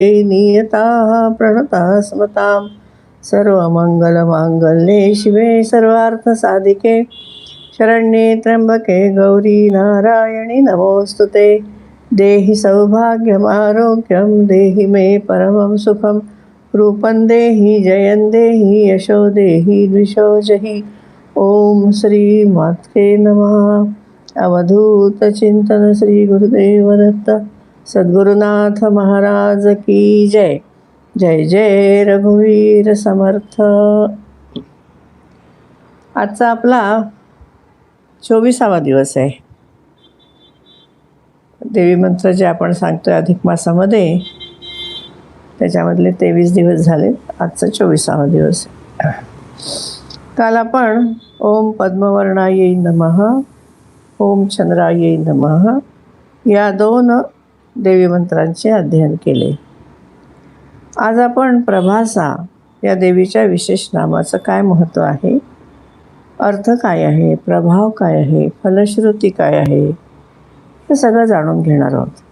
नियताः प्रणताः स्मतां सर्वमङ्गलमाङ्गल्ये शिवे सर्वार्थसाधिके शरण्ये त्र्यंबके गौरी नारायणि नमोऽस्तुते। देहि सौभाग्यमारोग्यं देहि मे परमं सुखं रूपं देहि जयं देहि यशो देहि द्विषो जहि। ओम श्री मात्रे नमः। अवधूत चिंतन श्री गुरुदेव दत्त सद्गुरुनाथ महाराज की जय। जय जय रघुवीर समर्थ। आजचा आपला 24वा दिवस आहे। देवी मंत्र जे आपण सांगतोय अधिक मासामध्ये त्याच्यामधले 23 दिवस झाले, आजचा 24वा दिवस आहे। काल आपण ओम पद्मवर्णायै नमः, ओम चंद्रायै नमः या 2 देवी मंत्रांचे अध्ययन केले। आज आपण प्रभासा या देवीच्या विशेष नामाचं काय महत्त्व आहे, अर्थ काय आहे, प्रभाव काय आहे, फलश्रुती काय आहे, हे सगळं जाणून घेणार आहोत।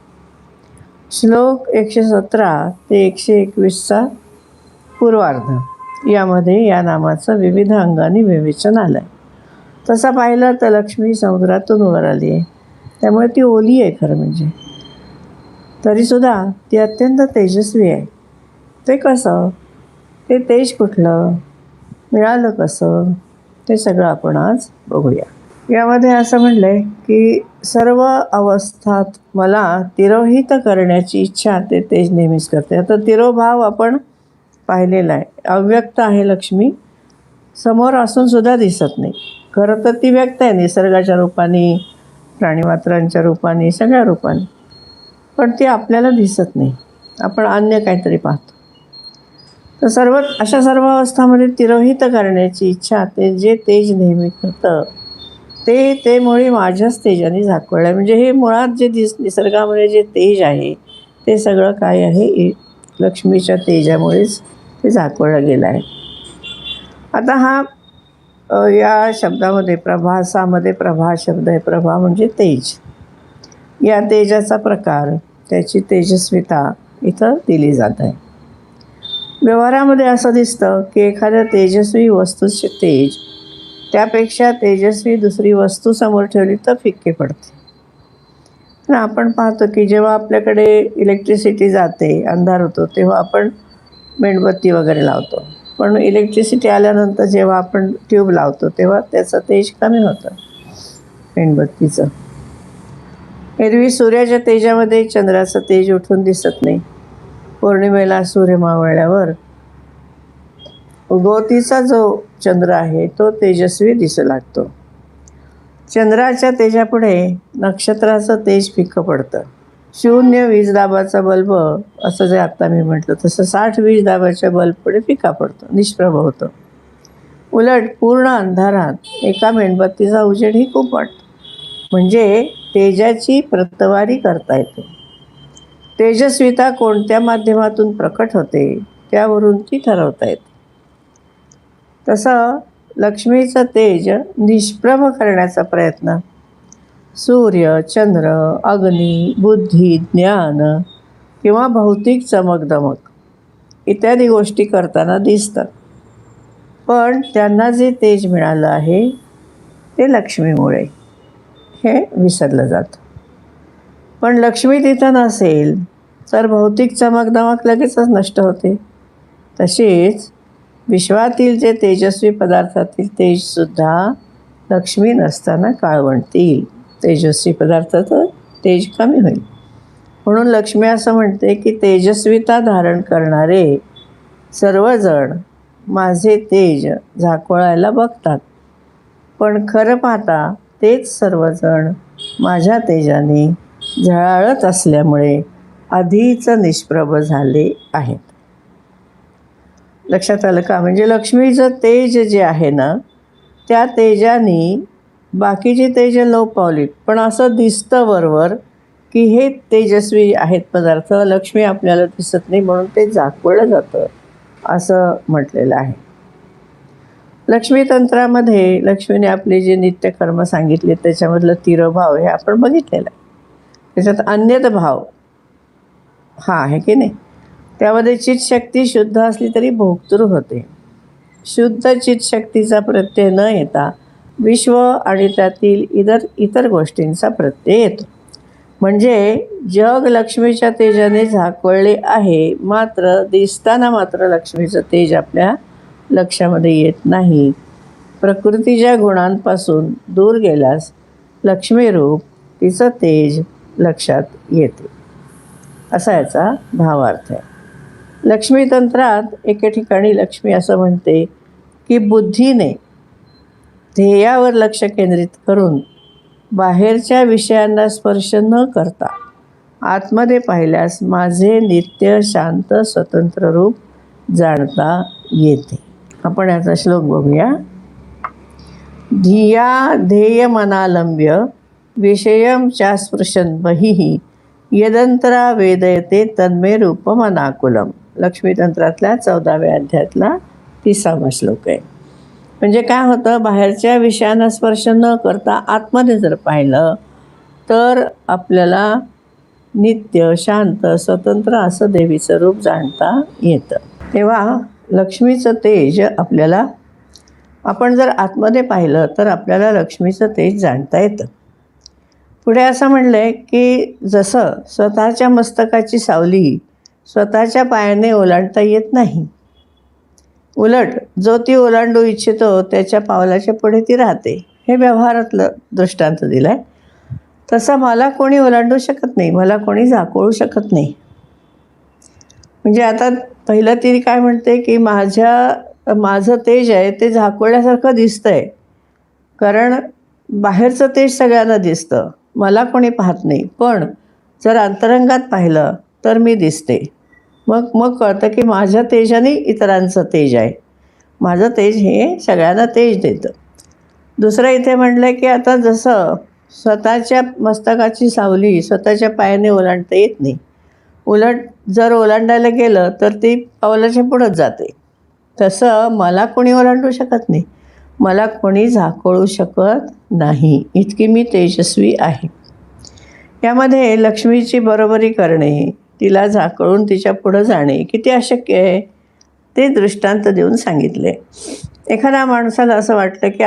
श्लोक 117 ते 121चा पूर्वार्ध यामध्ये या नामाचं विविध अंगांनी विवेचन आलं आहे। तसं पाहिलं तर लक्ष्मी समुद्रातून वर आली आहे, त्यामुळे ती ओली आहे खरं म्हणजे, तरीसुद्धा ती अत्यंत तेजस्वी आहे। ते कसं, ते तेज कुठलं, मिळालं कसं, ते सगळं आपण आज बघूया। यामध्ये असं म्हणलं आहे की सर्व अवस्थात मला तिरोहित करण्याची इच्छा ते तेज नेहमीच करते। आता तिरोभाव आपण पाहिलेला आहे, अव्यक्त आहे लक्ष्मी, समोर असूनसुद्धा दिसत नाही। खरं तर ती व्यक्त आहे निसर्गाच्या रूपाने, प्राणीमात्रांच्या रूपाने, सगळ्या रूपाने, पण ती आपल्याला दिसत नाही, आपण अन्य काहीतरी पाहतो। तर अशा सर्व अवस्थामध्ये तिरोहित करण्याची इच्छा ते जे तेज नेहमी करतं ते मुळी माझ्याच तेजाने झाकवलं आहे। म्हणजे हे मुळात जे निसर्गामध्ये जे तेज आहे ते सगळं काय आहे, लक्ष्मीच्या तेजामुळेच ते झाकवलं गेलं आहे। आता हा या शब्दामध्ये प्रभासामध्ये प्रभा शब्द आहे, प्रभा म्हणजे तेज। या तेजाचा प्रकार, त्याची तेजस्विता इथं दिली जात आहे। व्यवहारामध्ये असं दिसतं की एखाद्या तेजस्वी वस्तूचे तेज त्यापेक्षा तेजस्वी दुसरी वस्तू समोर ठेवली तर फिक्के पडते। आपण पाहतो की जेव्हा आपल्याकडे इलेक्ट्रिसिटी जाते, अंधार होतो, तेव्हा आपण मेणबत्ती वगैरे लावतो, पण इलेक्ट्रिसिटी आल्यानंतर जेव्हा आपण ट्यूब लावतो तेव्हा त्याचं तेज कमी होतं मेणबत्तीचं। एरवी सूर्याच्या तेजामध्ये चंद्राचं तेज उठून दिसत नाही। पौर्णिमेला सूर्य मावळल्यावर उगवतीचा जो चंद्र आहे तो तेजस्वी दिसू लागतो। चंद्राच्या तेजापुढे नक्षत्राचं तेज फिक्कं पडतं। 0 वीजदाबाचा बल्ब, असं जे आत्ता मी म्हटलं तसं 60 वीजदाबाच्या बल्बपुढे फिका पडतो, निष्प्रभ होतो। उलट पूर्ण अंधारात एका मेणबत्तीचा उजेड ही खूप वाटतो। म्हणजे तेजाची प्रतवारी करता येते। तेजस्विता कोणत्या माध्यमातून प्रकट होते त्यावरून ती ठरवता येते। तसं लक्ष्मीचं तेज निष्प्रभ करण्याचा प्रयत्न सूर्य, चंद्र, अग्नी, बुद्धी, ज्ञान किंवा भौतिक चमकदमक इत्यादी गोष्टी करताना दिसतात, पण त्यांना जे तेज मिळालं आहे ते लक्ष्मीमुळे, हे विसरलं जातं। पण लक्ष्मी तिथं नसेल तर भौतिक चमकदमक लगेचच नष्ट होते। तसेच विश्वातील जे तेजस्वी पदार्थातील तेजसुद्धा लक्ष्मी नसताना काळवंटतील, तेजस्वी पदार्थाचं तेज कमी होईल। म्हणून लक्ष्मी असं म्हणते की तेजस्विता धारण करणारे सर्वजण माझे तेज झाकळायला बघतात, पण खरं पाहता तेच सर्वजण माझ्या तेजाने झळाळत असल्यामुळे आधीच निष्प्रभ झाले आहेत। लक्षात आलं का? म्हणजे लक्ष्मीचं तेज जे आहे ना, त्या तेजाने बाकीची तेज लोप पावलीत, पण असं दिसतं वरवर की हे तेजस्वी आहेत पदार्थ, लक्ष्मी आपल्याला दिसत नाही म्हणून ते झाकवलं जातं, असं म्हटलेलं आहे। लक्ष्मी तंत्रामध्ये लक्ष्मीने आपले जे नित्यकर्म सांगितले त्याच्यामधलं तिरोभाव हे आपण बघितलेलं आहे। त्याच्यात अन्यत भाव हा आहे की नाही, त्यामध्ये चित्शक्ती शुद्ध असली तरी भोगतृ होते. शुद्ध चित्शक्तीचा प्रत्यय न येता विश्व आणि त्यातील इतर गोष्टींचा प्रत्यय येतो. म्हणजे जग लक्ष्मीच्या तेजाने झाकळले आहे, मात्र दिसताना मात्र लक्ष्मीचं तेज आपल्या लक्षामध्ये येत नाही. प्रकृतीच्या गुणांपासून दूर गेल्यास लक्ष्मीरूप तिचं तेज लक्षात येते, असा याचा भावार्थ आहे. लक्ष्मीतंत्रात एके ठिकाणी लक्ष्मी असं म्हणते की बुद्धीने ध्येयावर लक्ष केंद्रित करून बाहेरच्या विषयांना स्पर्श न करता आतमध्ये पाहिल्यास माझे नित्य शांत स्वतंत्र रूप जाणता येते. आपण याचा श्लोक बघूया. धिया ध्येयमनालंब्य विषयं चास्पृशन् बहिः यदंतरा वेदयते तन्मे रूपमनाकुलम. लक्ष्मीतंत्रातल्या 14व्या अध्यायातला 30वा श्लोक आहे. म्हणजे काय होतं, बाहेरच्या विषयांना स्पर्श न करता आतमध्ये जर पाहिलं तर आपल्याला नित्य शांत स्वतंत्र असं देवीचं रूप जाणता येतं. तेव्हा लक्ष्मीचं तेज आपल्याला, आपण जर आतमध्ये पाहिलं तर आपल्याला लक्ष्मीचं तेज जाणता येतं. पुढे असं म्हणलं आहे की जसं स्वतःच्या मस्तकाची सावली स्वतःच्या पायाने ओलांडता येत नाही, उलट जो ती ओलांडू इच्छितो त्याच्या पावलाच्या पुढे ती राहते, हे व्यवहारातलं दृष्टांत दिलं आहे. तसं मला कोणी ओलांडू शकत नाही, मला कोणी झाकोळू शकत नाही. म्हणजे आता पहिलं ती काय म्हणते की माझं तेज आहे ते झाकोळल्यासारखं दिसतं आहे, कारण बाहेरचं तेज सगळ्यांना दिसतं, मला कोणी पाहत नाही. पण जर अंतरंगात पाहिलं तर मी दिसते. मग कळतं की माझ्या तेजाने इतरांचं तेज आहे, माझं तेज हे सगळ्यांना तेज देतं. दुसरं इथे म्हणलं की आता जसं स्वतःच्या मस्तकाची सावली स्वतःच्या पायाने ओलांडता येत नाही, उलट जर ओलांडायला गेलं तर ती पावलाच्या पुढंच जाते, तसं मला कोणी ओलांडू शकत नाही, मला कोणी झाकोळू शकत नाही, इतकी मी तेजस्वी आहे. यामध्ये लक्ष्मीची बरोबरी करणे, तिला झाकळून तिच्या पुढं जाणे किती अशक्य आहे ते दृष्टांत देऊन सांगितले. एखाद्या माणसाला असं वाटलं की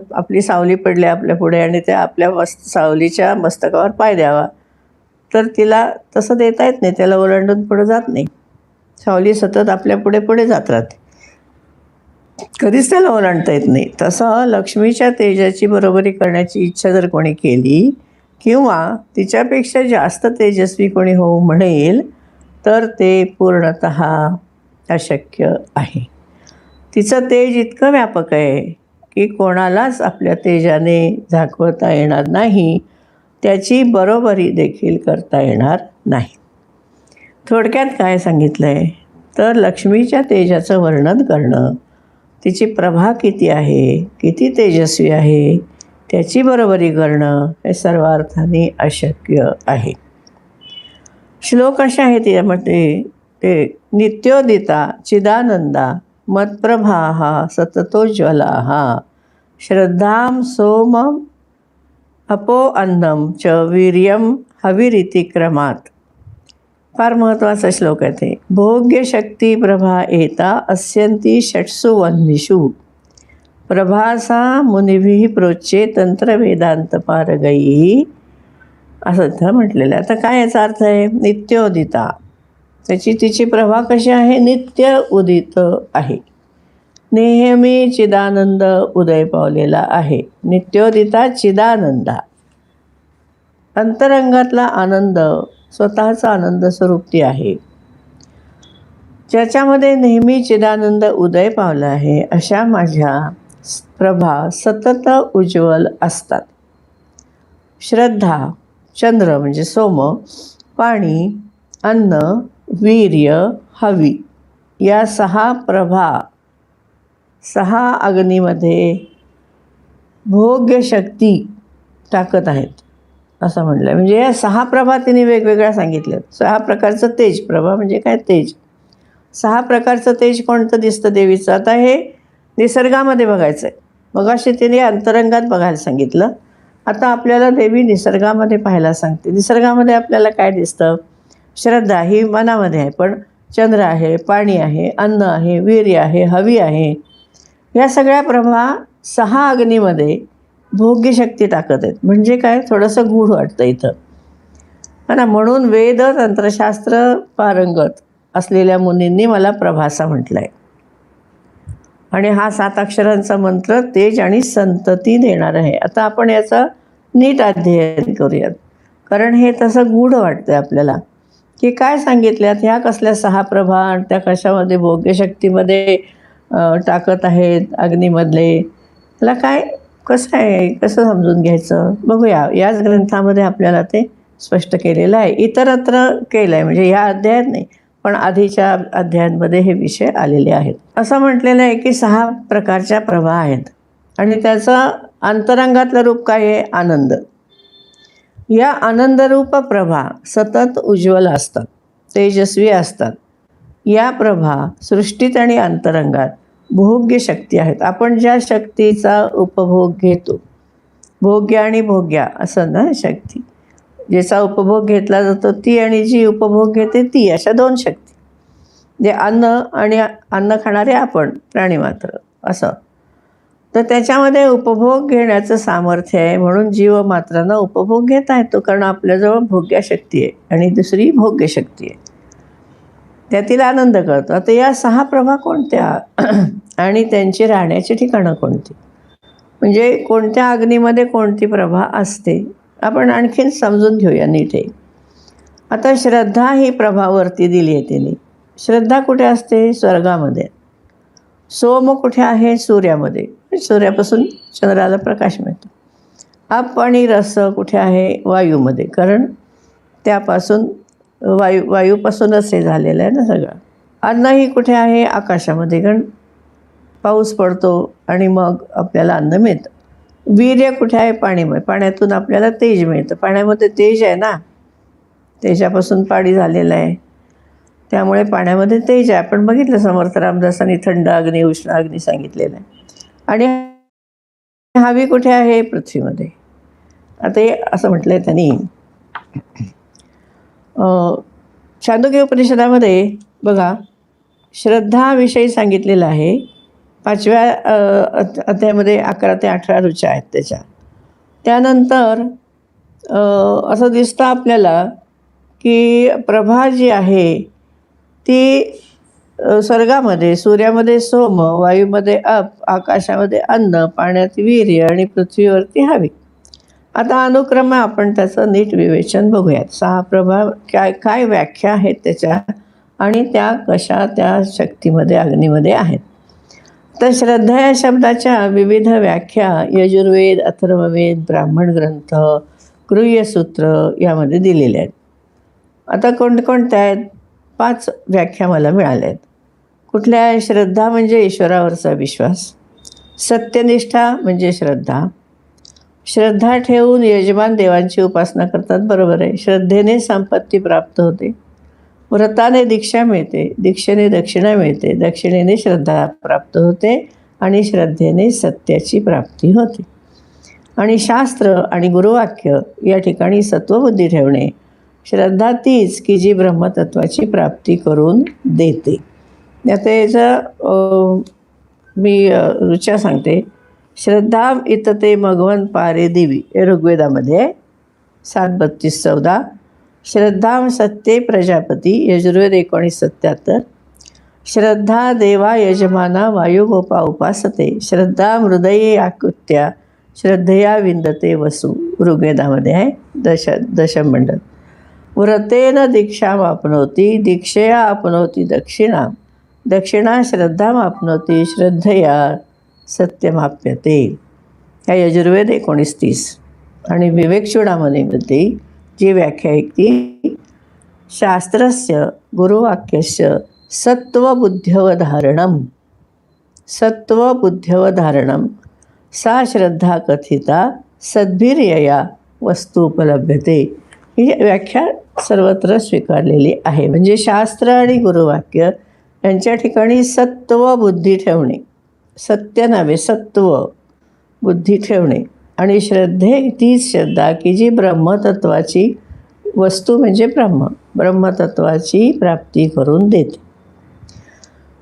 आपली सावली पडली आपल्या पुढे आणि त्या आपल्या सावलीच्या मस्तकावर पाय द्यावा, तर तिला तसं देता येत नाही, त्याला ओलांडून पुढं जात नाही. सावली सतत आपल्या पुढे पुढे जात राहते, कधीच त्याला ओलांडता येत नाही. तसं लक्ष्मीच्या तेजाची बरोबरी करण्याची इच्छा जर कोणी केली किंवा तिच्यापेक्षा जास्त तेजस्वी कोणी होऊ म्हणेल तर ते पूर्णतः अशक्य आहे. तिचं तेज इतकं व्यापक आहे की कोणालाच आपल्या तेजाने झाकवता येणार नाही, त्याची बरोबरी देखील करता येणार नाही. थोडक्यात काय सांगितलं आहे तर लक्ष्मीच्या तेजाचं वर्णन करणं, तिची प्रभा किती आहे, किती तेजस्वी आहे, त्याची बरोबरी करणं हे सर्व अर्थाने अशक्य आहे. श्लोक असे आहेत यामध्ये ते नित्योदिता चिदानंदा मत्प्रभाः सततोज्ज्वलाः श्रद्धां सोमम् अपो अन्नं च वीर्यं हविरिति क्रमात. फार महत्त्वाचा श्लोक आहे ते. भोग्यशक्ती प्रभा एता अस्यन्ति षट्सु वह्निषु प्रभासा मुनिभिः प्रोच्ये तंत्रवेदांत पारगैः, असं इथं म्हटलेलं आहे. आता काय याचा अर्थ आहे? नित्योदिता, तिची प्रभा कशी आहे? नित्य उदित आहे, नेहमी चिदानंद उदय पावलेला आहे. नित्योदिता चिदानंदा, अंतरंगातला आनंद स्वतःचा आनंद स्वरूप ती आहे, ज्याच्यामध्ये नेहमी चिदानंद उदय पावला आहे. अशा माझ्या प्रभा सतत उज्ज्वल असतात. श्रद्धा चंद्र म्हणजे सोम, पाणी, अन्न, वीर्य, हवी या 6 प्रभा, 6 अग्नीमध्ये भोग्य शक्ती टाकत आहेत असं म्हटलं. म्हणजे या 6 प्रभा तिने वेगवेगळ्या सांगितल्यात. 6 प्रकारचं तेज. प्रभा म्हणजे काय? तेज. 6 प्रकारचं तेज कोणतं दिसतं देवीचं? आता हे निसर्गामध्ये बघायचं आहे. मगाशी तिने अंतरंगात बघायला सांगितलं, आता आपल्याला देवी निसर्गामध्ये पाहायला सांगते. निसर्गामध्ये आपल्याला काय दिसतं? श्रद्धा ही मनामध्ये आहे, पण चंद्र आहे, पाणी आहे, अन्न आहे, वीर्य आहे, हवी आहे. या सगळ्या प्रभा 6 अग्नीमध्ये भोग्यशक्ती टाकत आहेत. म्हणजे काय, थोडंसं गूढ वाटतं इथं, है ना. म्हणून वेद तंत्रशास्त्र पारंगत असलेल्या मुनींनी मला प्रभासा म्हटलं आहे. आणि हा 7 अक्षरांचा मंत्र तेज आणि संतती देणार आहे. आता आपण याचं नीट अध्ययन करूयात, कारण हे तसं गूढ वाटतं आपल्याला की काय सांगितल्यात, ह्या कसल्या 6 प्रभा, त्या कशामध्ये भोग्यशक्तीमध्ये टाकत आहेत अग्नीमधले. त्याला काय, कसं आहे, कसं समजून घ्यायचं बघूया. याच ग्रंथामध्ये आपल्याला ते स्पष्ट केलेलं आहे. इतरत्र केलं आहे, म्हणजे ह्या अध्यायात नाही, पण आधीच्या अध्यायांमध्ये हे विषय आलेले आहेत. असं म्हटलेलं आहे की 6 प्रकारच्या प्रभा आहेत आणि त्याचं अंतरंगातलं रूप काय आहे, आनंद. या आनंदरूप प्रभा सतत उज्ज्वल असतात, तेजस्वी असतात. या प्रभा सृष्टीत आणि अंतरंगात भोग्य शक्ती आहेत. आपण ज्या शक्तीचा उपभोग घेतो, भोग्य आणि भोग्या असं ना, शक्ती ज्याचा उपभोग घेतला जातो ती आणि जी उपभोग घेते ती, अशा 2 शक्ती. जे अन्न आणि अन्न खाणारे आपण प्राणीमात्र असं, तर त्याच्यामध्ये उपभोग घेण्याचं सामर्थ्य आहे. म्हणून जीवमात्रांना उपभोग घेता येतो, कारण आपल्याजवळ भोग्यशक्ती आहे आणि दुसरी भोग्यशक्ती आहे, त्यातील आनंद कळतो. आता या 6 प्रभा कोणत्या आणि त्यांची राहण्याची ठिकाणं कोणती, म्हणजे कोणत्या अग्नीमध्ये कोणती प्रभा असते, आपण आणखीन समजून घेऊया नीट हे. आता श्रद्धा ही प्रभावरती दिली आहे तिने. श्रद्धा कुठे असते, स्वर्गामध्ये. सोम कुठे आहे, सूर्यामध्ये, सूर्यापासून चंद्राला प्रकाश मिळतो. आप आणि रस कुठे आहे, वायूमध्ये, कारण त्यापासून वायूपासूनच हे झालेलं आहे ना सगळं. अन्नही कुठे आहे, आकाशामध्ये, कारण पाऊस पडतो आणि मग आपल्याला अन्न मिळतं. वीर्य कुठे आहे, पाणीमध्ये, पाण्यातून आपल्याला तेज मिळतं. पाण्यामध्ये तेज आहे ना, तेजापासून पाणी झालेलं आहे, त्यामुळे पाण्यामध्ये तेज आहे. आपण बघितलं समर्थ रामदासांनी थंड अग्नी, उष्ण अग्नी सांगितलेलं आहे. आणि हवी कुठे आहे, पृथ्वीमध्ये. आता हे असं म्हटलं आहे त्यांनी. छांदोग्य उपनिषदामध्ये बघा, श्रद्धाविषयी सांगितलेलं आहे. 5व्या अध्यायामध्ये 11 ते 18 ऋचा आहेत त्याच्या. त्यानंतर असं दिसतं आपल्याला की प्रभा जी आहे ती स्वर्गामध्ये, सूर्यामध्ये सोम, वायूमध्ये अप, आकाशामध्ये अन्न, पाण्यात वीर्य आणि पृथ्वीवरती हवी. आता अनुक्रमे आपण त्याचं नीट विवेचन बघूयात. 6 प्रभा काय काय व्याख्या आहेत त्याच्या आणि त्या कशा त्या शक्तीमध्ये, अग्नीमध्ये आहेत. तर श्रद्धा या शब्दाच्या विविध व्याख्या यजुर्वेद, अथर्ववेद, ब्राह्मण ग्रंथ, गृह्यसूत्र यामध्ये दिलेल्या आहेत. आता कोणकोणत्या आहेत, 5 व्याख्या मला मिळाल्या आहेत. कुठल्या आहे, श्रद्धा म्हणजे ईश्वरावरचा विश्वास. सत्यनिष्ठा म्हणजे श्रद्धा. श्रद्धा ठेवून यजमान देवांची उपासना करतात, बरोबर आहे. श्रद्धेने संपत्ती प्राप्त होते. व्रताने दीक्षा मिळते, दीक्षेने दक्षिणा मिळते, दक्षिणेने श्रद्धा प्राप्त होते आणि श्रद्धेने सत्याची प्राप्ती होते. आणि शास्त्र आणि गुरुवाक्य या ठिकाणी सत्वबुद्धी ठेवणे. श्रद्धा तीच की जी ब्रह्मतत्वाची प्राप्ती करून देते. आता याचं मी ऋचा सांगते. श्रद्धा इतते मघवन पारे दिवी, हे ऋग्वेदामध्ये 7:32-14. श्रद्धां सत्ये प्रजापती, यजुर्वेद 19:77. श्रद्धा देवा यजमाना वायुगोपा उपासते, श्रद्धा हृदये आकृत्या, श्रद्धया विंदते वसु, ऋग्वेदामध्ये आहे, दशमंडल. व्रतेन दीक्षामाप्नोति, दीक्षया आपनोति दक्षिणा, दक्षिणा श्रद्धामाप्नोति, श्रद्धया सत्यमाप्यते. ह्या यजुर्वेद 19:30. आणि विवेकचूडामणीमध्ये जी व्याख्या आहे ती, शास्त्रस्य गुरुवाक्यस्य सत्वबुद्ध्यवधारणम, सत्वबुद्ध्यवधारणम सा श्रद्धा कथिता सद्भिर्यया वस्तू उपलभ्यते. ही व्याख्या सर्वत्र स्वीकारलेली आहे. म्हणजे शास्त्र आणि गुरुवाक्य यांच्या ठिकाणी सत्व बुद्धी ठेवणे, सत्य नव्हे सत्व बुद्धी ठेवणे. आणि श्रद्धे तीच श्रद्धा की जी ब्रह्मतत्वाची वस्तू म्हणजे ब्रह्म ब्रह्मतत्वाची प्राप्ती करून देते.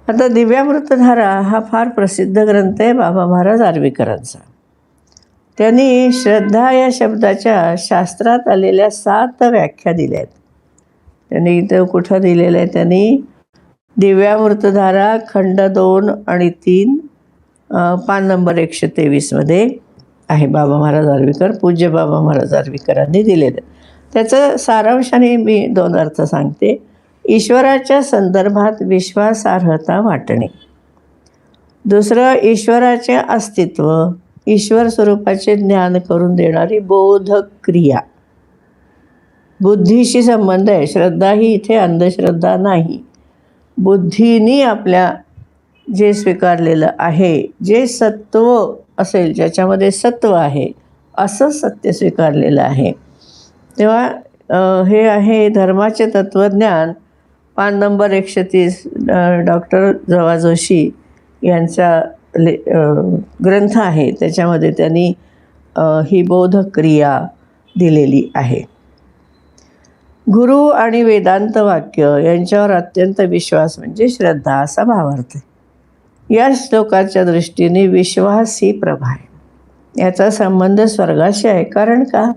आता दिव्यामृतधारा हा फार प्रसिद्ध ग्रंथ आहे बाबा महाराज आर्वीकरांचा. त्यांनी श्रद्धा या शब्दाच्या शास्त्रात आलेल्या 7 व्याख्या दिल्या आहेत. त्यांनी इथं कुठं दिलेलं आहे, त्यांनी दिव्यामृतधारा खंड 2 आणि 3 पान नंबर 123 आहे. बाबा महाराज आर्वीकर, पूज्य बाबा महाराज आर्वीकरांनी दिलेलं. त्याचं सारांशाने मी 2 अर्थ सांगते. ईश्वराच्या संदर्भात विश्वासार्हता वाटणे. दुसरं, ईश्वराचे अस्तित्व, ईश्वर स्वरूपाचे ज्ञान करून देणारी बोधक क्रिया. बुद्धीशी संबंध आहे. श्रद्धा ही इथे अंधश्रद्धा नाही. बुद्धीने आपल्या जे स्वीकारलेलं आहे, जे सत्व असेल, ज्याच्यामध्ये सत्व आहे असं सत्य स्वीकारलेलं आहे. तेव्हा हे आहे धर्माचे तत्त्वज्ञान, पान नंबर 130, डॉक्टर जवा जोशी यांचा ग्रंथ आहे. त्याच्यामध्ये त्यांनी ही बोधक क्रिया दिलेली आहे. गुरु आणि वेदांत वाक्य यांच्यावर अत्यंत विश्वास म्हणजे श्रद्धा असा भावार्थ आहे. या श्लोकाच्या दृष्टीने विश्वास ही प्रभा आहे. याचा संबंध स्वर्गाशी आहे. कारण का?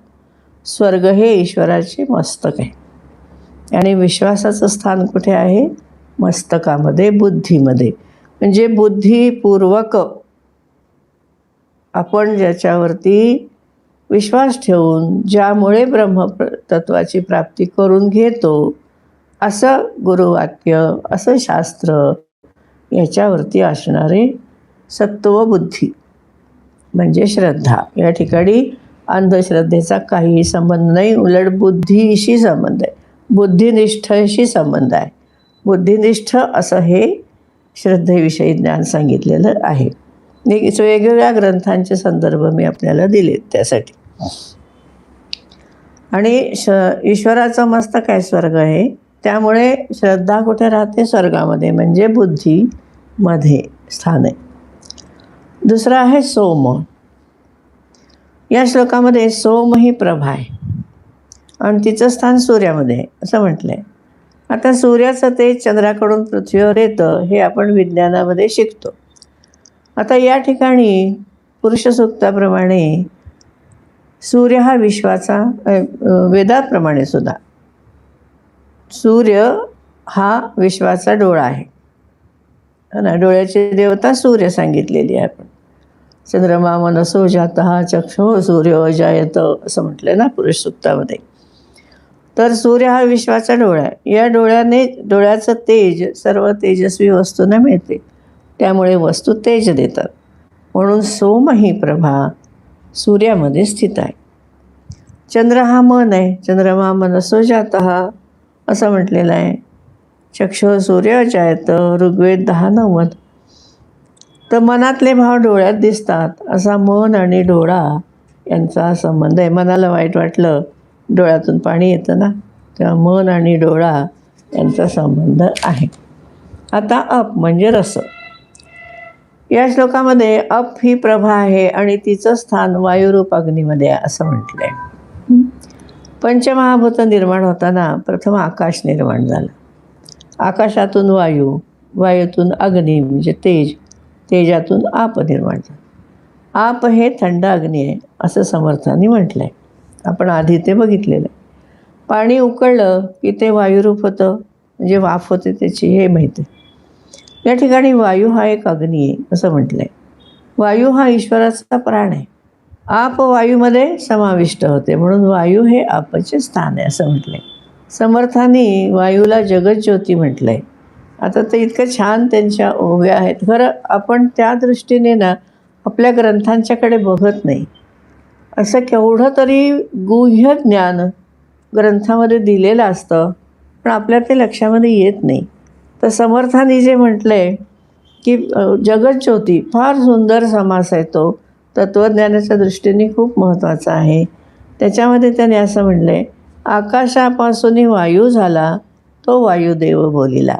स्वर्ग हे ईश्वराचे मस्तक आहे आणि विश्वासाचं स्थान कुठे आहे? मस्तकामध्ये, बुद्धीमध्ये. म्हणजे बुद्धिपूर्वक आपण ज्याच्यावरती विश्वास ठेवून ज्यामुळे ब्रह्मतत्वाची प्राप्ती करून घेतो, असं गुरुवाक्य, असं शास्त्र, याच्यावरती असणारे सत्व बुद्धी म्हणजे श्रद्धा. या ठिकाणी अंधश्रद्धेचा काहीही संबंध नाही, उलट बुद्धीशी संबंध आहे, बुद्धिनिष्ठशी संबंध आहे. बुद्धिनिष्ठ असं हे श्रद्धेविषयी ज्ञान सांगितलेलं आहे. वेगवेगळ्या ग्रंथांचे संदर्भ मी आपल्याला दिलेत त्यासाठी. आणि ईश्वराचं मस्तक आहे, स्वर्ग आहे. त्यामुळे श्रद्धा कुठे राहते? स्वर्गामध्ये, म्हणजे बुद्धीमध्ये स्थान आहे. दुसरं आहे सोम. या श्लोकामध्ये सोम ही प्रभा आहे आणि तिचं स्थान सूर्यामध्ये आहे असं म्हटलं आहे. आता सूर्याचं तेज चंद्राकडून पृथ्वीवर येतं हे आपण विज्ञानामध्ये शिकतो. आता या ठिकाणी पुरुष सूक्ताप्रमाणे सूर्य हा विश्वाचा, वेदाप्रमाणे सुद्धा सूर्य हा विश्वाचा डोळा आहे ना. डोळ्याची देवता सूर्य सांगितलेली आहे आपण. चंद्रमा मनसो जातः चक्षुः सूर्यो जायत असं म्हटलं ना पुरुष सूक्तामध्ये. तर सूर्य हा विश्वाचा डोळा आहे. या डोळ्याचं तेज सर्व तेजस्वी वस्तूंना मिळते. त्यामुळे वस्तू तेज देतात. म्हणून सोम ही प्रभा सूर्यामध्ये स्थित आहे. चंद्र हा मन आहे. चंद्रमा मनसो जातः असं म्हटलेलं आहे. चक्षुः सूर्य जायत, ऋग्वेद 10:9. तर मनातले भाव डोळ्यात दिसतात, असा मन आणि डोळा यांचा संबंध आहे. मनाला वाईट वाटलं, डोळ्यातून पाणी येतं ना, तेव्हा मन आणि डोळा यांचा संबंध आहे. आता अप म्हणजे रस. या श्लोकामध्ये अप ही प्रभा आहे आणि तिचं स्थान वायुरूप अग्नीमध्ये आहे असं म्हटलं आहे. पंचमहाभूत निर्माण होताना प्रथम आकाश निर्माण झालं. आकाशातून वायू, वायूतून अग्नी म्हणजे तेज, तेजातून आप निर्माण झालं. आप हे थंड अग्नी आहे असं समर्थांनी म्हटलं आहे. आपण आधी ते बघितलेलं आहे. पाणी उकळलं की ते वायुरूप होतं, म्हणजे वाफ होते त्याची, हे माहिती आहे. या ठिकाणी वायू हा एक अग्नी आहे असं म्हटलं आहे. वायू हा ईश्वराचा प्राण आहे. आप वायूमध्ये समाविष्ट होते, म्हणून वायू हे आपचे स्थान आहे असं म्हटलं आहे. समर्थांनी वायूला जगज्योती म्हटलं आहे. आता ते इतकं छान त्यांच्या ओव्या आहेत. खरं आपण त्या दृष्टीने ना आपल्या ग्रंथांच्याकडे बघत नाही. असं केवढं तरी गुह्य ज्ञान ग्रंथामध्ये दिलेलं असतं, पण आपल्या ते लक्षामध्ये येत नाही. तर समर्थांनी जे म्हटलं आहे की जगज्योती, फार सुंदर समास आहे तो, तत्त्वज्ञानाच्या दृष्टीने खूप महत्त्वाचा आहे. त्याच्यामध्ये त्याने असं म्हटलं आहे, आकाशापासून वायू झाला तो वायुदेव बोलिला,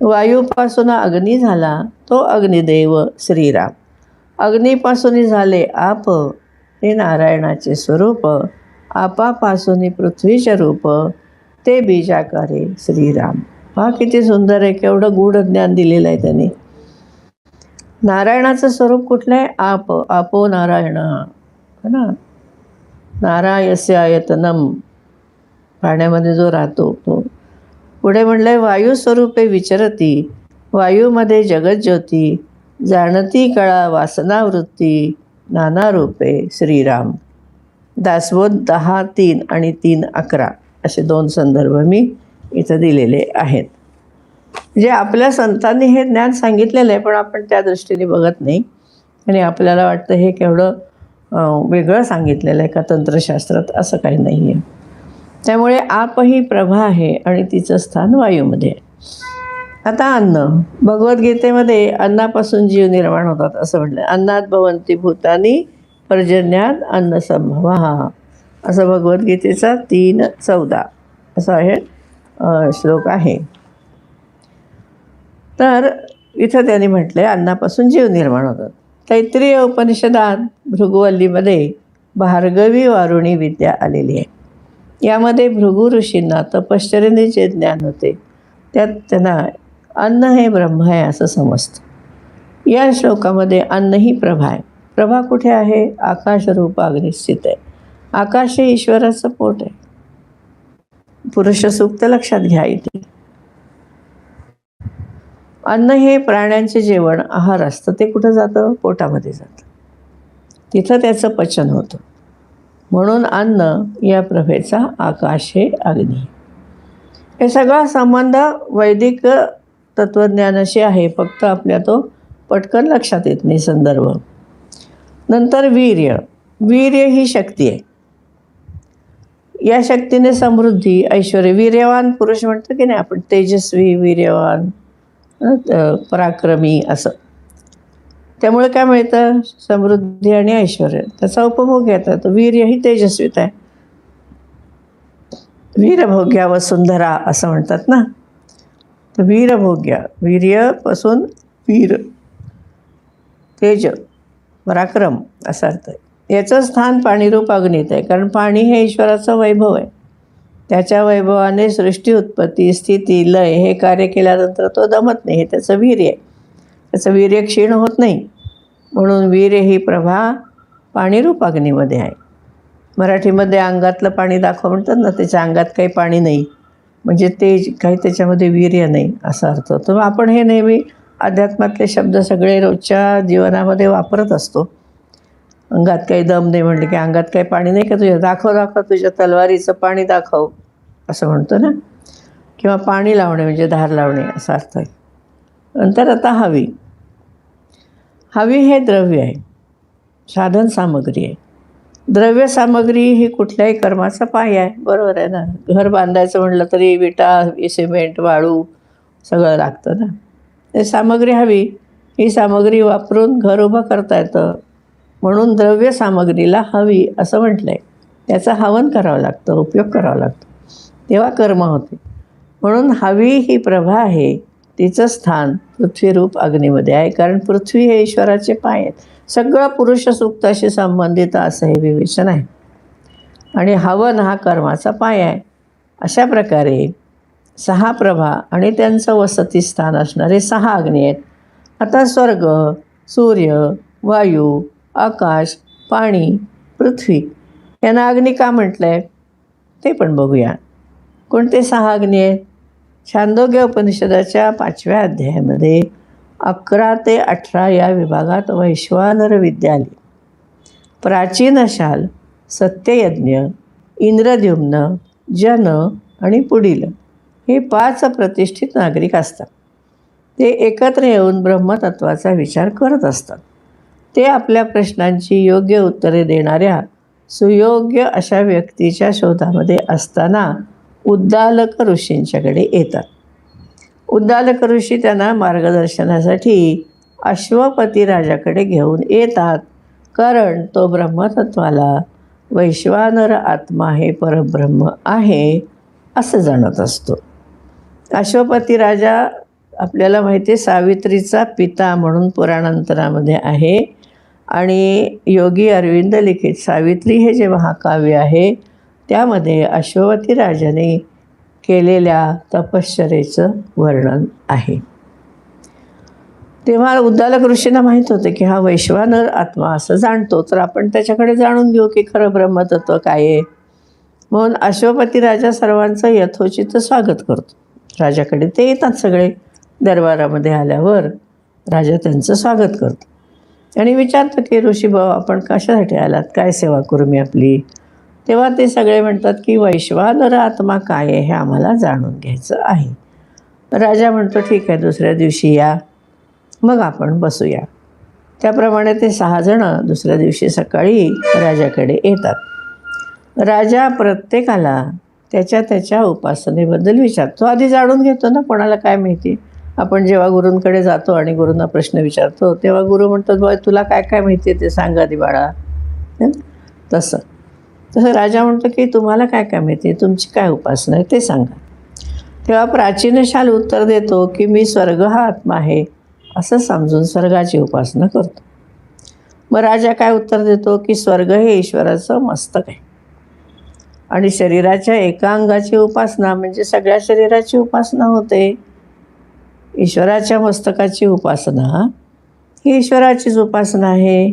वायूपासून अग्नी झाला तो अग्निदेव श्रीराम, अग्नीपासून झाले आप ते नारायणाचे स्वरूप, आपापासून पृथ्वीचे रूप, ते बीजाकारे श्रीराम. हा किती सुंदर आहे, केवढं गूढ ज्ञान दिलेलं आहे त्यांनी. नारायणाचं स्वरूप कुठलं आहे? आप, आपो नारायण, है ना. नारायस्य आयतनम, पाण्यामध्ये जो राहतो तो. पुढे म्हणलं आहे वायुस्वरूपे विचरती, वायूमध्ये जगज्योती, जाणती कळा वासनावृत्ती, नाना रूपे श्रीराम. दासबोध 10:3 आणि 3:11 असे 2 संदर्भ मी इथं दिलेले आहेत. म्हणजे आपल्या संतांनी हे ज्ञान सांगितलेलं आहे, पण आपण त्या दृष्टीने बघत नाही आणि आपल्याला वाटतं हे केवढं वेगळं सांगितलेलं आहे का तंत्रशास्त्रात. असं काही नाही आहे. त्यामुळे आप ही प्रभा आहे आणि तिचं स्थान वायूमध्ये आहे. आता अन्न, भगवद्गीतेमध्ये अन्नापासून जीव निर्माण होतात असं म्हटलं. अन्नात भवन्ति भूतानि पर्जन्यात अन्न संभवा, असं भगवद्गीतेचा 3:14 असा हे श्लोक आहे. तर इथं त्यांनी म्हटलं आहे अन्नापासून जीव निर्माण होतात. तैत्तिरीय उपनिषदात भृगुवल्लीमध्ये भार्गवी वारुणी विद्या आलेली आहे. यामध्ये भृगु ऋषींना तपश्चर्येने जे ज्ञान होते त्यात त्यांना अन्न हे ब्रह्म आहे असं समजतं. या श्लोकामध्ये अन्न ही प्रभा आहे. प्रभा कुठे आहे? आकाशरूप अग्नी स्थित आहे. आकाश हे ईश्वराचं पोट आहे. पुरुष सूक्त लक्षात घ्या इथे. अन्न हे प्राण्यांचे जेवण आहार असतं. ते कुठं जातं? पोटामध्ये जातं. तिथं त्याचं पचन होतं. म्हणून अन्न या प्रभेचा आकाश हे अग्नी. हे सगळा संबंध वैदिक तत्त्वज्ञानाशी आहे, फक्त आपल्या तो पटकन लक्षात येत नाही संदर्भ. नंतर वीर्य. वीर्य ही शक्ती आहे. या शक्तीने समृद्धी, ऐश्वर्य. वीर्यवान पुरुष म्हणतो की नाही आपण, तेजस्वी, वीर्यवान, पराक्रमी असं. त्यामुळे काय मिळतं? समृद्धी आणि ऐश्वर्य, त्याचा उपभोग घेता येतो. वीर्य ही तेजस्वीता आहे. वीरभोग्या वसुंधरा असं म्हणतात ना. तर वीरभोग्या, वीर्यपासून वीर, तेज, पराक्रम असा अर्थ आहे. याचं स्थान पाणीरूप अग्नीत आहे, कारण पाणी हे ईश्वराचं वैभव आहे. त्याच्या वैभवाने सृष्टी, उत्पत्ती, स्थिती, लय हे कार्य केल्यानंतर तो दमत नाही. हे त्याचं वीर्य आहे. त्याचं वीर्य क्षीण होत नाही. म्हणून वीर्य ही प्रभा पाणीरूप अग्नीमध्ये आहे. मराठीमध्ये अंगातलं पाणी दाखव म्हणतात ना, त्याच्या अंगात काही पाणी नाही म्हणजे ते काही त्याच्यामध्ये वीर्य नाही असा अर्थ होतो. मग आपण हे नेहमी अध्यात्मातले शब्द सगळे रोजच्या जीवनामध्ये वापरत असतो. अंगात काही दम नाही म्हणलं की अंगात काही पाणी नाही का तुझ्या, दाखव दाखव तुझ्या तलवारीचं पाणी दाखव असं म्हणतो ना. किंवा पाणी लावणे म्हणजे धार लावणे असा अर्थ आहे. नंतर आता हवी. हवी हे द्रव्य आहे, साधन सामग्री आहे. द्रव्य सामग्री ही कुठल्याही कर्माचा पाय आहे. बरोबर आहे ना. घर बांधायचं म्हटलं तरी विटा, सिमेंट, वाळू सगळं लागतं ना. हे सामग्री हवी. ही सामग्री वापरून घर उभं करता येतं. म्हणून द्रव्य सामग्रीला हवी असं म्हटलं आहे. त्याचं हवन करावं लागतं, उपयोग करावा लागतो, तेव्हा कर्म होते. म्हणून हवी ही प्रभा आहे. तिचं स्थान पृथ्वीरूप अग्नीमध्ये आहे, कारण पृथ्वी हे ईश्वराचे पाय आहेत. सगळं पुरुष सूक्ताशी संबंधित असं हे विवेचन आहे. आणि हवन हा कर्माचा पाय आहे. अशा प्रकारे 6 प्रभा आणि त्यांचं वसतिस्थान असणारे 6 अग्नी आहेत. आता स्वर्ग, सूर्य, वायू, आकाश, पाणी, पृथ्वी यांना अग्नी का म्हटलं आहे ते पण बघूया. कोणते 6 अग्नी आहेत? छांदोग्य उपनिषदाच्या 5व्या अध्यायामध्ये 11 ते 18 या विभागात वैश्वानर विद्या आली. प्राचीन शाल, सत्ययज्ञ, इंद्रद्युम्न, जन आणि पुढील हे 5 प्रतिष्ठित नागरिक असतात. ते एकत्र येऊन ब्रह्मतत्वाचा विचार करत असतात. ते आपल्या प्रश्नांची योग्य उत्तरे देणाऱ्या सुयोग्य अशा व्यक्तीच्या शोधामध्ये असताना उद्दालक ऋषींच्याकडे येतात. उद्दालक ऋषी त्यांना मार्गदर्शनासाठी अश्वपती राजाकडे घेऊन येतात, कारण तो ब्रह्मतत्वाला वैश्वानर आत्मा हे परब्रह्म आहे असं जाणत असतो. अश्वपती राजा आपल्याला माहिती आहे सावित्रीचा पिता म्हणून पुराणांतरामध्ये आहे. आणि योगी अरविंद लिखित सावित्री हे जे महाकाव्य आहे त्यामध्ये अश्वपती राजाने केलेल्या तपश्चर्येचं वर्णन आहे. तेव्हा उद्दालक ऋषींना माहीत होते की हा वैश्वानर आत्मा असं जाणतो, तर आपण त्याच्याकडे जाणून घेऊ की खरं ब्रह्मतत्व काय आहे. म्हणून अश्वपती राजा सर्वांचं यथोचित स्वागत करतो. राजाकडे ते येतात सगळे. दरबारामध्ये आल्यावर राजा त्यांचं स्वागत करतो आणि विचारतो की ऋषीभाऊ, आपण कशासाठी आलात, काय सेवा करू मी आपली. तेव्हा ते सगळे म्हणतात की वैश्वानर आत्मा काय आहे हे आम्हाला जाणून घ्यायचं आहे. राजा म्हणतो ठीक आहे, दुसऱ्या दिवशी या, मग आपण बसूया. त्याप्रमाणे ते 6 जणं दुसऱ्या दिवशी सकाळी राजाकडे येतात. राजा प्रत्येकाला त्याच्या त्याच्या उपासनेबद्दल विचारतो. आधी जाणून घेतो ना कोणाला काय माहिती. आपण जेव्हा गुरूंकडे जातो आणि गुरूंना प्रश्न विचारतो तेव्हा गुरु म्हणतात, बा तुला काय काय माहिती आहे ते सांग आधी बाळा. तसं राजा म्हणतो की तुम्हाला काय काय माहिती आहे, तुमची काय उपासना आहे ते सांगा. तेव्हा प्राचीनशाल उत्तर देतो की मी स्वर्ग हा आत्मा आहे असं समजून स्वर्गाची उपासना करतो. मग राजा काय उत्तर देतो की स्वर्ग हे ईश्वराचं मस्तक आहे आणि शरीराच्या एका अंगाची उपासना म्हणजे सगळ्या शरीराची उपासना होते. ईश्वराच्या मस्तकाची उपासना ही ईश्वराचीच उपासना आहे.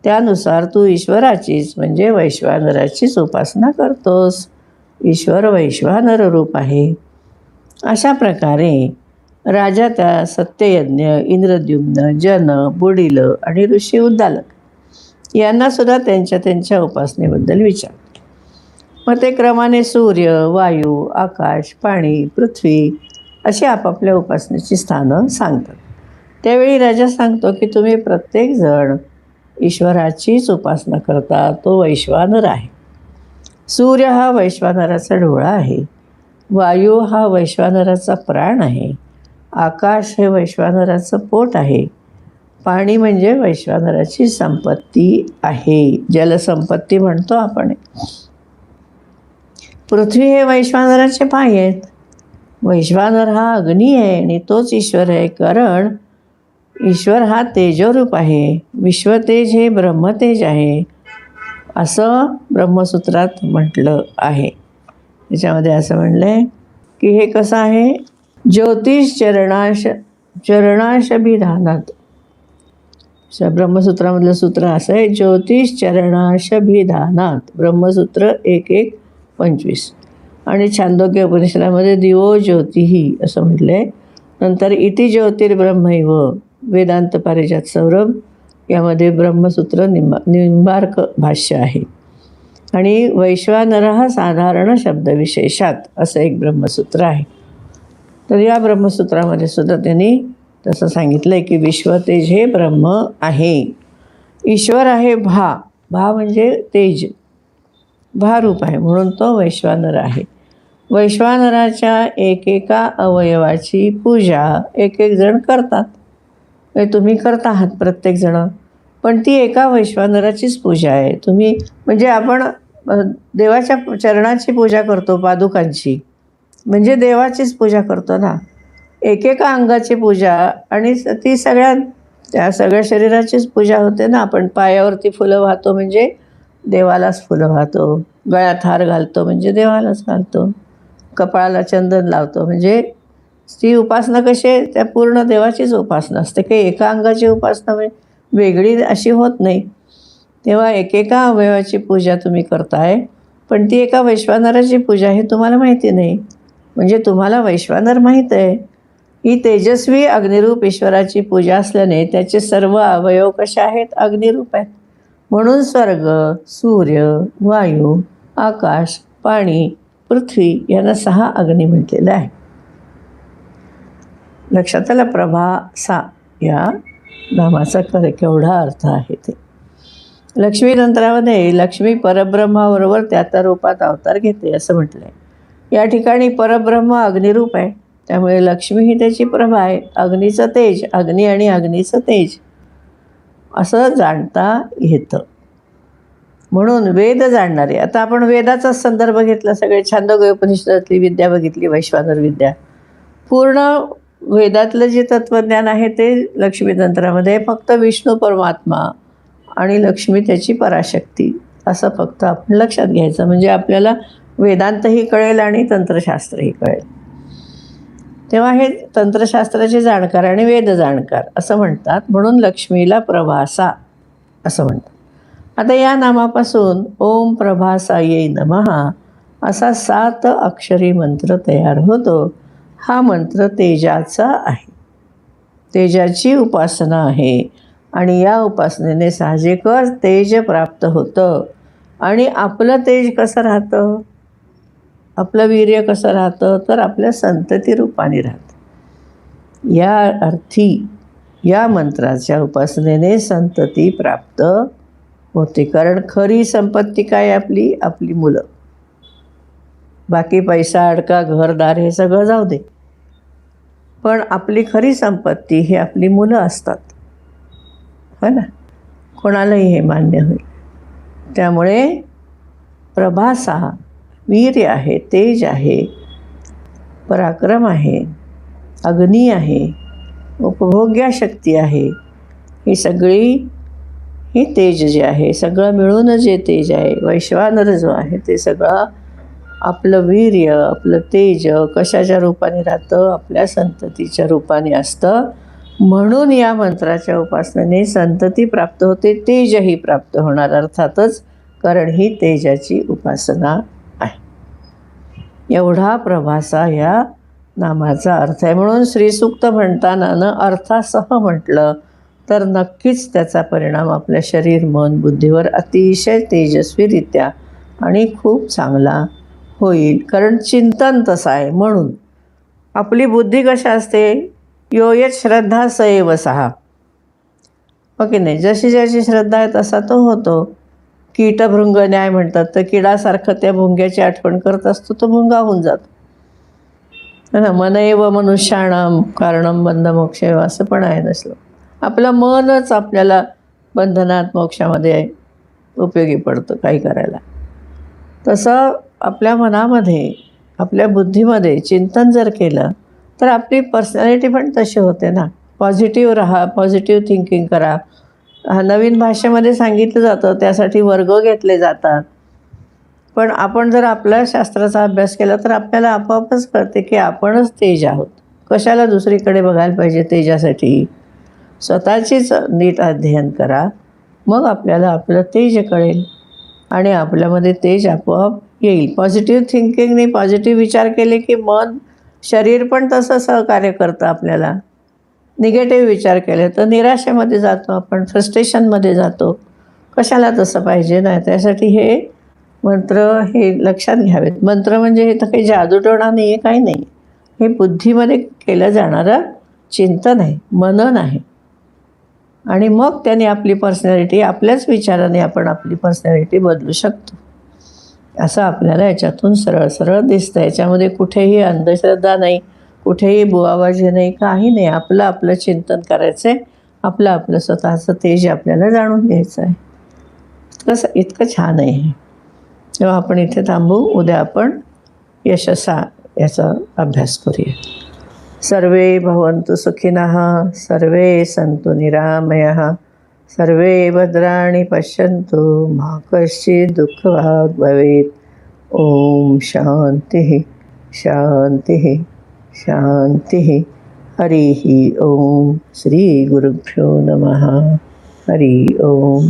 त्यानुसार तू ईश्वराचीच म्हणजे वैश्वानराचीच उपासना करतोस. ईश्वर वैश्वानर रूप आहे. अशा प्रकारे राजा त्या सत्ययज्ञ, इंद्रद्युम्न, जन, बुडील आणि ऋषी उद्दालक यांनासुद्धा त्यांच्या त्यांच्या उपासनेबद्दल विचारतो. मग ते क्रमाने सूर्य, वायू, आकाश, पाणी, पृथ्वी अशी आपापल्या उपासनेची स्थानं सांगतात. त्यावेळी राजा सांगतो की तुम्ही प्रत्येकजण ईश्वराचीच उपासना करता, तो वैश्वानर आहे. सूर्य हा वैश्वानराचा डोळा आहे. वायू हा वैश्वानराचा प्राण आहे. आकाश हे वैश्वानराचं पोट आहे. पाणी म्हणजे वैश्वानराची संपत्ती आहे, जलसंपत्ती म्हणतो आपण. पृथ्वी हे वैश्वानराचे पाय आहेत. वैश्वानर हा अग्नी आहे आणि तोच ईश्वर आहे, कारण ईश्वर हा तेजोरूप आहे. विश्वतेज हे ब्रह्मतेज आहे असं ब्रह्मसूत्रात म्हटलं आहे. त्याच्यामध्ये असं म्हणलं आहे की हे कसं आहे, ज्योतिष चरणाशभिधानात. ब्रह्मसूत्रामधलं सूत्र असं आहे, ज्योतिष चरणाशभिधानात. ब्रह्मसूत्र 1.1.25. आणि छांदोग्य उपनिषदामध्ये दिवो ज्योतिही असं म्हटलं आहे. नंतर इति ज्योतिर्ब्रह्मैव वेदांत पारिजात सौरभ यामध्ये ब्रह्मसूत्र निंबार्क भाष्य आहे. आणि वैश्वानरः साधारण शब्दविशेषात असं एक ब्रह्मसूत्र आहे. तर या ब्रह्मसूत्रामध्ये सुद्धा त्यांनी तसं सांगितलं आहे की विश्वतेज हे ब्रह्म आहे. ईश्वर आहे भा म्हणजे तेज, भारूप आहे म्हणून तो वैश्वानर आहे. वैश्वानराच्या एकेका अवयवाची पूजा एक एक जण करतात. तुम्ही करत आहात प्रत्येकजण, पण ती एका वैश्वानराचीच पूजा आहे. तुम्ही म्हणजे आपण देवाच्या चरणाची पूजा करतो, पादुकांची, म्हणजे देवाचीच पूजा करतो ना. एकेका अंगाची पूजा आणि ती त्या सगळ्या शरीराचीच पूजा होते ना. आपण पायावरती फुलं वाहतो म्हणजे देवालाच फुलं वाहतो. गळ्यात हार घालतो म्हणजे देवालाच घालतो. कपाळाला चंदन लावतो म्हणजे ती उपासना कशी आहे, त्या पूर्ण देवाचीच उपासना असते. काही एका अंगाची उपासना वेगळी अशी होत नाही. तेव्हा एकेका अवयवाची पूजा तुम्ही करताय, पण ती एका वैश्वानराची पूजा हे तुम्हाला माहिती नाही. म्हणजे तुम्हाला वैश्वानर माहीत आहे. ही तेजस्वी अग्निरूप ईश्वराची पूजा असल्याने त्याचे सर्व अवयव कसे आहेत, अग्निरूप आहेत. म्हणून स्वर्ग, सूर्य, वायू, आकाश, पाणी, पृथ्वी यांना 6 अग्नी म्हटलेलं आहे. लक्षात आला. प्रभासा या नामाचा केवढा अर्थ आहे ते. लक्ष्मी तंत्रामध्ये लक्ष्मी परब्रह्माबरोबर त्या रूपात अवतार घेते असं म्हटलं आहे. या ठिकाणी परब्रह्म अग्निरूप आहे, त्यामुळे लक्ष्मी ही त्याची प्रभा आहे. अग्नीचं तेज, अग्नी आणि अग्नीचं तेज असं जाणता येतं. म्हणून वेद जाणणारे, आता आपण वेदाचाच संदर्भ घेतला, सगळे छांदोग्य उपनिषदातली विद्या बघितली, वैश्वानर विद्या. पूर्ण वेदातलं जे तत्त्वज्ञान आहे ते लक्ष्मी तंत्रामध्ये फक्त विष्णू परमात्मा आणि लक्ष्मी त्याची पराशक्ती असं फक्त आपण लक्षात घ्यायचं. म्हणजे आपल्याला वेदांतही कळेल आणि तंत्रशास्त्रही कळेल. तेव्हा हे तंत्रशास्त्राचे जाणकार आणि वेद जाणकार असं म्हणतात, म्हणून लक्ष्मीला प्रभासा असं म्हणतात. आता या नामापासून ओम प्रभासायै नमः असा 7 अक्षरी मंत्र तयार होतो. हा मंत्र तेजाचा आहे, तेजाची उपासना आहे आणि या उपासनेने साहजिकच तेज प्राप्त होतं. आणि आपलं तेज कसं राहतं, आपलं वीर्य कसं राहतं, तर आपल्या संतती रूपाने राहतं. या अर्थी या मंत्राच्या उपासनेने संतती प्राप्त होते. कारण खरी संपत्ती काय आपली, आपली मुलं. बाकी पैसा अडका घरदार हे सगळं जाऊ दे, पण आपली खरी संपत्ती ही आपली मुलं असतात, हो ना. कोणालाही हे मान्य होईल. त्यामुळे प्रभासा वीर्य आहे, तेज आहे, पराक्रम आहे, अग्नी आहे, उपभोग्याशक्ती आहे. ही सगळी ही तेज जे आहे, सगळं मिळून जे तेज आहे, वैश्वानर जो आहे, ते सगळं आपलं वीर्य, आपलं तेज कशाच्या रूपाने राहतं, आपल्या संततीच्या रूपाने असतं. म्हणून या मंत्राच्या उपासनेने संतती प्राप्त होते, तेजही प्राप्त होणार अर्थातच, कारण ही तेजाची उपासना आहे. एवढा प्रभासा या नामाचा अर्थ आहे. म्हणून श्रीसूक्त म्हणताना अर्थासह म्हटलं तर नक्कीच त्याचा परिणाम आपल्या शरीर मन बुद्धीवर अतिशय तेजस्वीरित्या आणि खूप चांगला होईल. कारण चिंतन तसं आहे. म्हणून आपली बुद्धी कशा असते, यो यत श्रद्धा स एव सहा, हो की नाही. जशी ज्याची श्रद्धा आहे तसा तो होतो. कीटभृंग न्याय म्हणतात, तर किडासारखं त्या भुंग्याची आठवण करत असतो, तो भुंगा होऊन जातो, है ना. मन एव मनुष्याणाम कारणम बंध मोक्ष असं पण आहे नसलं. आपलं मनच आपल्याला बंधनात मोक्षामध्ये उपयोगी पडतं काही करायला. तसं आपल्या मनामध्ये आपल्या बुद्धीमध्ये चिंतन जर केलं तर आपली पर्सनॅलिटी पण तशी होते ना. पॉझिटिव्ह राहा, पॉझिटिव्ह थिंकिंग करा. नवीन भाषेमध्ये सांगितलं जातं, त्यासाठी वर्ग घेतले जातात. पण आपण जर आपल्या शास्त्राचा अभ्यास केला तर आपल्याला आपोआपच कळते की आपणच तेज आहोत. कशाला दुसरीकडे बघायला पाहिजे तेजासाठी. स्वतःचीच नीट अध्ययन करा, मग आपल्याला आपलं तेज कळेल आणि आपल्यामध्ये तेज आपोआप येईल. पॉझिटिव्ह थिंकिंगने पॉझिटिव्ह विचार केले की मन शरीर पण तसं सहकार्य करतं आपल्याला. निगेटिव्ह विचार केले तर निराशेमध्ये जातो आपण, फ्रस्ट्रेशनमध्ये जातो. कशाला तसं पाहिजे ना. त्यासाठी हे मंत्र हे लक्षात घ्यावेत. मंत्र म्हणजे हे तर काही जादूटोणा नाही आहे, काही नाही. हे बुद्धीमध्ये केलं जाणारं चिंतन आहे, मनन आहे. आणि मग त्याने आपली पर्सनॅलिटी, आपल्याच विचाराने आपण आपली पर्सनॅलिटी बदलू शकतो. असं आपल्याला याच्यातून सरळ सरळ दिसतं. याच्यामध्ये कुठेही अंधश्रद्धा नाही, कुठेही बुवाबाजी नाही, काही नाही. आपलं आपलं चिंतन करायचं आहे, आपलं आपलं स्वतःचं तेज आपल्याला जाणून घ्यायचं आहे. इतकं छान आहे हे. तेव्हा आपण इथे थांबू. उद्या आपण यशसा याचा अभ्यास करूया. सर्वे भवन्तु सुखिनः, सर्वे सन्तु निरामयः, सर्वे भद्राणि पश्यन्तु, मा कश्चित् दुःखभाग् भवेत्. ओम शांतिः शांतिः शांतिः. हरिः ओम. श्री गुरुभ्यो नमः. हरि ओम.